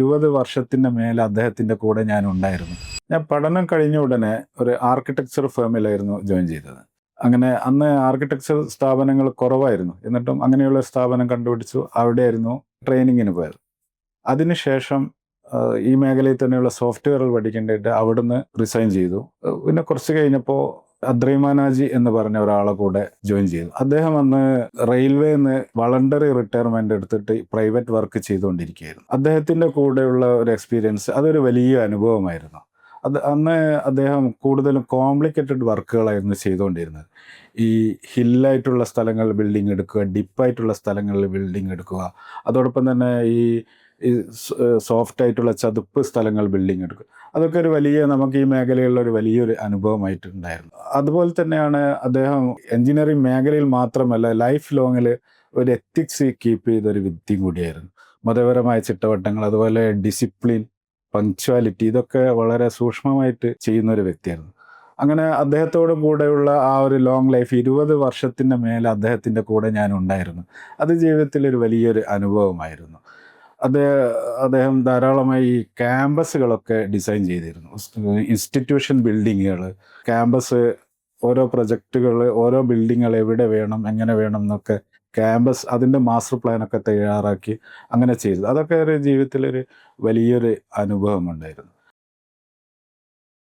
20 വർഷത്തിന് മേലെ അദ്ദേഹത്തിൻ്റെ കൂടെ ഞാൻ ഉണ്ടായിരുന്നു. ഞാൻ പഠനം കഴിഞ്ഞ ഉടനെ ഒരു ആർക്കിടെക്ചർ ഫേമിലായിരുന്നു ജോയിൻ ചെയ്തത്. അങ്ങനെ അന്ന് ആർക്കിടെക്ചർ സ്ഥാപനങ്ങൾ കുറവായിരുന്നു. എന്നിട്ടും അങ്ങനെയുള്ള ഒരു സ്ഥാപനം കണ്ടുപിടിച്ചു. അവിടെയായിരുന്നു ട്രെയിനിങ്ങിന് പോയത്. അതിനുശേഷം ഈ മേഖലയിൽ തന്നെയുള്ള സോഫ്റ്റ്വെയറുകൾ പഠിക്കേണ്ടിയിട്ട് അവിടുന്ന് റിസൈൻ ചെയ്തു. പിന്നെ കുറച്ച് കഴിഞ്ഞപ്പോൾ അദ്രൈമാനാജി എന്ന് പറഞ്ഞ ഒരാളെ കൂടെ ജോയിൻ ചെയ്തു. അദ്ദേഹം അന്ന് റെയിൽവേന്ന് വളണ്ടറി റിട്ടയർമെന്റ് എടുത്തിട്ട് പ്രൈവറ്റ് വർക്ക് ചെയ്തുകൊണ്ടിരിക്കുകയായിരുന്നു. അദ്ദേഹത്തിൻ്റെ കൂടെയുള്ള ഒരു എക്സ്പീരിയൻസ് അതൊരു വലിയ അനുഭവമായിരുന്നു. അന്ന് അദ്ദേഹം കൂടുതലും കോംപ്ലിക്കേറ്റഡ് വർക്കുകളായിരുന്നു ചെയ്തുകൊണ്ടിരുന്നത്. ഈ ഹില്ലായിട്ടുള്ള സ്ഥലങ്ങളിൽ ബിൽഡിംഗ് എടുക്കുക, ഡിപ്പായിട്ടുള്ള സ്ഥലങ്ങളിൽ ബിൽഡിംഗ് എടുക്കുക, അതോടൊപ്പം തന്നെ ഈ സോഫ്റ്റ് ആയിട്ടുള്ള ചതുപ്പ് സ്ഥലങ്ങൾ ബിൽഡിംഗ് എടുക്കുക. അതൊക്കെ ഒരു വലിയ നമുക്ക് ഈ മേഖലയിലുള്ള ഒരു വലിയൊരു അനുഭവമായിട്ടുണ്ടായിരുന്നു. അതുപോലെ തന്നെയാണ് അദ്ദേഹം എൻജിനീയറിംഗ് മേഖലയിൽ മാത്രമല്ല ലൈഫ് ലോങ്ങിൽ ഒരു എത്തിക്സ് കീപ്പ് ചെയ്തൊരു വ്യക്തിയും കൂടിയായിരുന്നു. മതപരമായ ചിട്ടവട്ടങ്ങൾ, അതുപോലെ ഡിസിപ്ലിൻ, പങ്ക്ച്വാലിറ്റി, ഇതൊക്കെ വളരെ സൂക്ഷ്മമായിട്ട് ചെയ്യുന്ന ഒരു വ്യക്തിയായിരുന്നു. അങ്ങനെ അദ്ദേഹത്തോടും കൂടെയുള്ള ആ ഒരു ലോങ് ലൈഫ് 20 വർഷത്തിന് മേലെ അദ്ദേഹത്തിൻ്റെ കൂടെ ഞാൻ ഉണ്ടായിരുന്നു. അത് ജീവിതത്തിലൊരു വലിയൊരു അനുഭവമായിരുന്നു. അദ്ദേഹം ധാരാളമായി ഈ ക്യാമ്പസുകളൊക്കെ ഡിസൈൻ ചെയ്തിരുന്നു. ഇൻസ്റ്റിറ്റ്യൂഷൻ ബിൽഡിങ്ങുകൾ, ക്യാമ്പസ്, ഓരോ പ്രൊജക്റ്റുകൾ, ഓരോ ബിൽഡിങ്ങുകൾ എവിടെ വേണം, എങ്ങനെ വേണം എന്നൊക്കെ ക്യാമ്പസ് അതിൻ്റെ മാസ്റ്റർ പ്ലാനൊക്കെ തയ്യാറാക്കി അങ്ങനെ ചെയ്തു. അതൊക്കെ ഒരു ജീവിതത്തിലൊരു വലിയൊരു അനുഭവമുണ്ടായിരുന്നു.